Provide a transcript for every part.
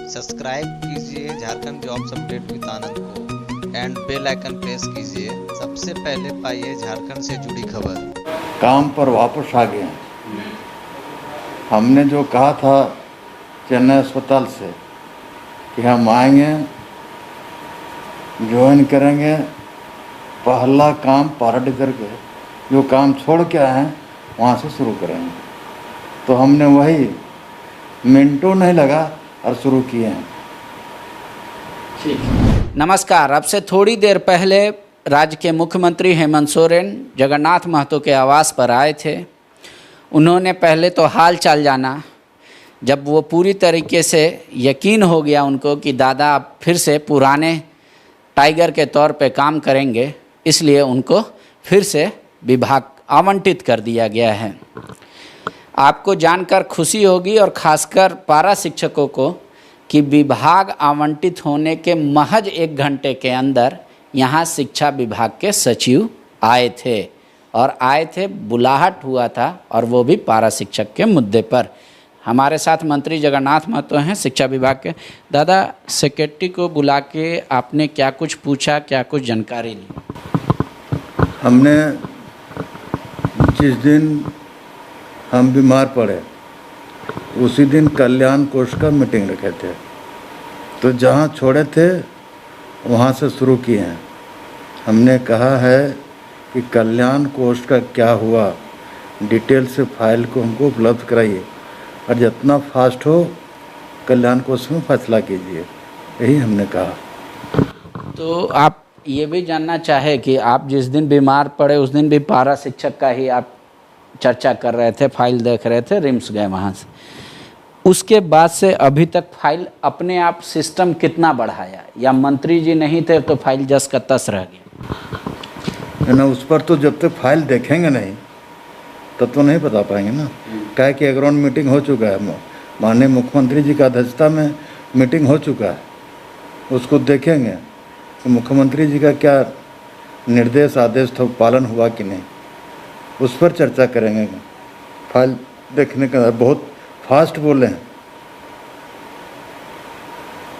Subscribe कीजिए Jharkhand jobs update with आनंद को and bell icon press कीजिए। सबसे पहले पाइए झारखंड से जुड़ी खबर। काम पर वापस आ गए हैं। हमने जो कहा था चेन्नई अस्पताल से कि हम आएंगे, ज्वाइन करेंगे, पहला काम पैराडीजर के जो काम छोड़ के आए हैं वहाँ से शुरू करेंगे, तो हमने वही मिनटों नहीं लगा और शुरू किए हैं। नमस्कार। अब से थोड़ी देर पहले राज्य के मुख्यमंत्री हेमंत सोरेन जगन्नाथ महतो के आवास पर आए थे। उन्होंने पहले तो हाल चाल जाना। जब वो पूरी तरीके से यकीन हो गया उनको कि दादा अब फिर से पुराने टाइगर के तौर पे काम करेंगे, इसलिए उनको फिर से विभाग आवंटित कर दिया गया है। आपको जानकर खुशी होगी और ख़ासकर पारा शिक्षकों को कि विभाग आवंटित होने के महज 1 घंटे के अंदर यहाँ शिक्षा विभाग के सचिव आए थे और आए थे, बुलाहट हुआ था, और वो भी पारा शिक्षक के मुद्दे पर। हमारे साथ मंत्री जगन्नाथ महतो हैं शिक्षा विभाग के। दादा, सेक्रेटरी को बुला के आपने क्या कुछ पूछा, क्या कुछ जानकारी ली? हमने जिस दिन हम बीमार पड़े उसी दिन कल्याण कोष का मीटिंग रखे थे, तो जहाँ छोड़े थे वहाँ से शुरू किए हैं। हमने कहा है कि कल्याण कोष का क्या हुआ, डिटेल से फाइल को हमको उपलब्ध कराइए और जितना फास्ट हो कल्याण कोष में फैसला कीजिए, यही हमने कहा। तो आप ये भी जानना चाहे कि आप जिस दिन बीमार पड़े उस दिन भी पारा शिक्षक का ही आप चर्चा कर रहे थे, फाइल देख रहे थे, रिम्स गए वहाँ से। उसके बाद से अभी तक फाइल अपने आप सिस्टम कितना बढ़ाया, या मंत्री जी नहीं थे तो फाइल जस का तस रह गया? ना, उस पर तो जब तक फाइल देखेंगे नहीं तब तो नहीं बता पाएंगे ना। क्या कि ग्राउंड मीटिंग हो चुका है, माननीय मुख्यमंत्री जी का अध्यक्षता में मीटिंग हो चुका है। उसको देखेंगे कि मुख्यमंत्री जी का क्या निर्देश आदेश था, पालन हुआ कि नहीं, उस पर चर्चा करेंगे। फाइल देखने का बहुत फास्ट बोले हैं,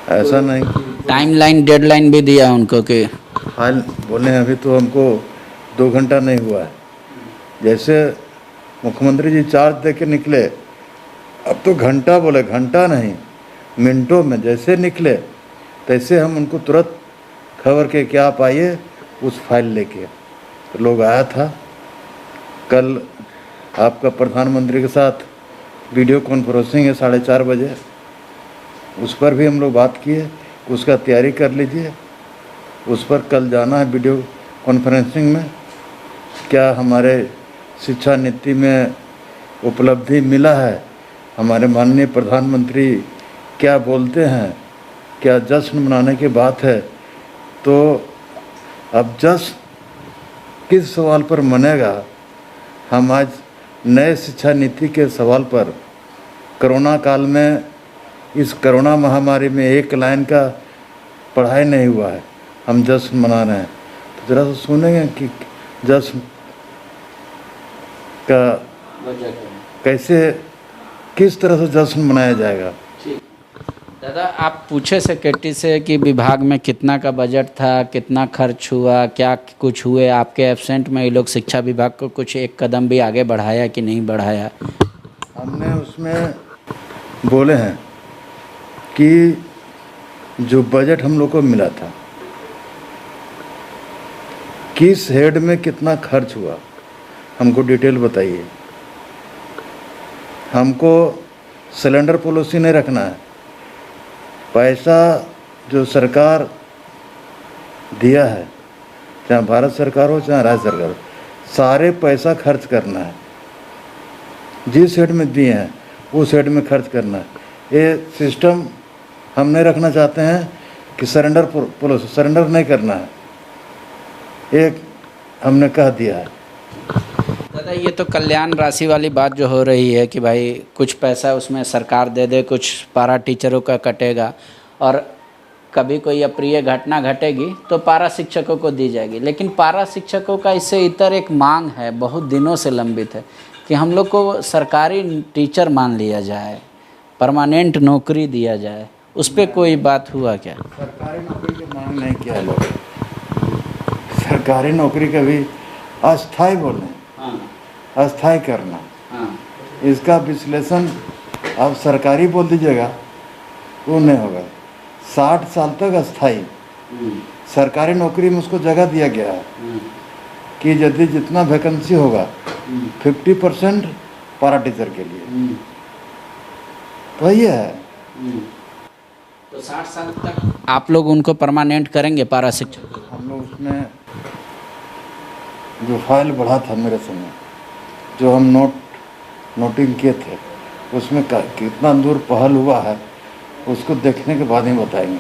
ऐसा नहीं। टाइमलाइन डेडलाइन भी दिया उनको कि फाइल बोले हैं, अभी तो हमको 2 घंटा नहीं हुआ है। जैसे मुख्यमंत्री जी चार्ज दे के निकले, अब तो घंटा बोले, घंटा नहीं मिनटों में जैसे निकले तैसे हम उनको तुरंत खबर के क्या आप आइए उस फाइल लेके। तो लोग आया था। कल आपका प्रधानमंत्री के साथ वीडियो कॉन्फ्रेंसिंग है 4:30 बजे, उस पर भी हम लोग बात किए, उसका तैयारी कर लीजिए। उस पर कल जाना है वीडियो कॉन्फ्रेंसिंग में। क्या हमारे शिक्षा नीति में उपलब्धि मिला है, हमारे माननीय प्रधानमंत्री क्या बोलते हैं, क्या जश्न मनाने की बात है, तो अब जश्न किस सवाल पर मनेगा? हम आज नए शिक्षा नीति के सवाल पर, कोरोना काल में, इस कोरोना महामारी में 1 लाइन का पढ़ाई नहीं हुआ है, हम जश्न मना रहे हैं। तो ज़रा सा सुनेंगे कि जश्न का कैसे, किस तरह से जश्न मनाया जाएगा। दादा, आप पूछे सेक्रेटरी से कि विभाग में कितना का बजट था, कितना खर्च हुआ, क्या कुछ हुए? आपके एब्सेंट में ये लोग शिक्षा विभाग को कुछ 1 कदम भी आगे बढ़ाया कि नहीं बढ़ाया? हमने उसमें बोले हैं कि जो बजट हम लोग को मिला था, किस हेड में कितना खर्च हुआ, हमको डिटेल बताइए। हमको सिलेंडर पॉलिसी नहीं रखना है। पैसा जो सरकार दिया है, चाहे भारत सरकार हो चाहे राज्य सरकार हो, सारे पैसा खर्च करना है। जिस हेड में दिए हैं उस हेड में खर्च करना है। ये सिस्टम हम नहीं रखना चाहते हैं कि सरेंडर पॉलिसी, सरेंडर नहीं करना है, एक हमने कह दिया है। दादा, ये तो कल्याण राशि वाली बात जो हो रही है कि भाई कुछ पैसा उसमें सरकार दे दे, कुछ पारा टीचरों का कटेगा, और कभी कोई अप्रिय घटना घटेगी तो पारा शिक्षकों को दी जाएगी। लेकिन पारा शिक्षकों का इससे इतर एक मांग है, बहुत दिनों से लंबित है, कि हम लोग को सरकारी टीचर मान लिया जाए, परमानेंट नौकरी दिया जाए। उस पर कोई बात हुआ क्या? सरकारी नौकरी की मांग नहीं किया लोग। सरकारी नौकरी कभी अस्थाई बोले, अस्थाई करना, इसका विश्लेषण आप सरकारी बोल दीजिएगा तो नहीं होगा। 60 साल तक अस्थाई सरकारी नौकरी में उसको जगह दिया गया है कि यदि जितना वैकेंसी होगा 50% पारा टीचर के लिए, तो ये है। तो 60 साल तक आप लोग उनको परमानेंट करेंगे पारा शिक्षक? हम लोग उसमें जो फाइल बढ़ा था मेरे समय, जो हम नोटिंग किए थे, उसमें कितना दूर पहल हुआ है उसको देखने के बाद ही बताएंगे।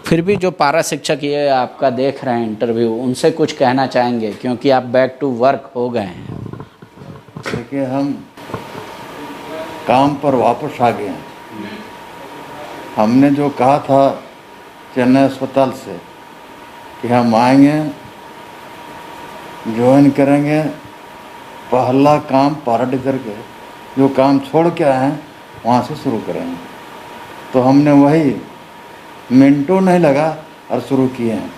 फिर भी जो पारा शिक्षक ये आपका देख रहे हैं इंटरव्यू, उनसे कुछ कहना चाहेंगे क्योंकि आप बैक टू वर्क हो गए हैं? देखिए, हम काम पर वापस आ गए हैं। हमने जो कहा था चेन्नई अस्पताल से कि हम आएंगे, ज्वाइन करेंगे, पहला काम पारा टीचर के जो काम छोड़ के आए हैं वहाँ से शुरू करेंगे। तो हमने वही मिनटों नहीं लगा और शुरू किए हैं।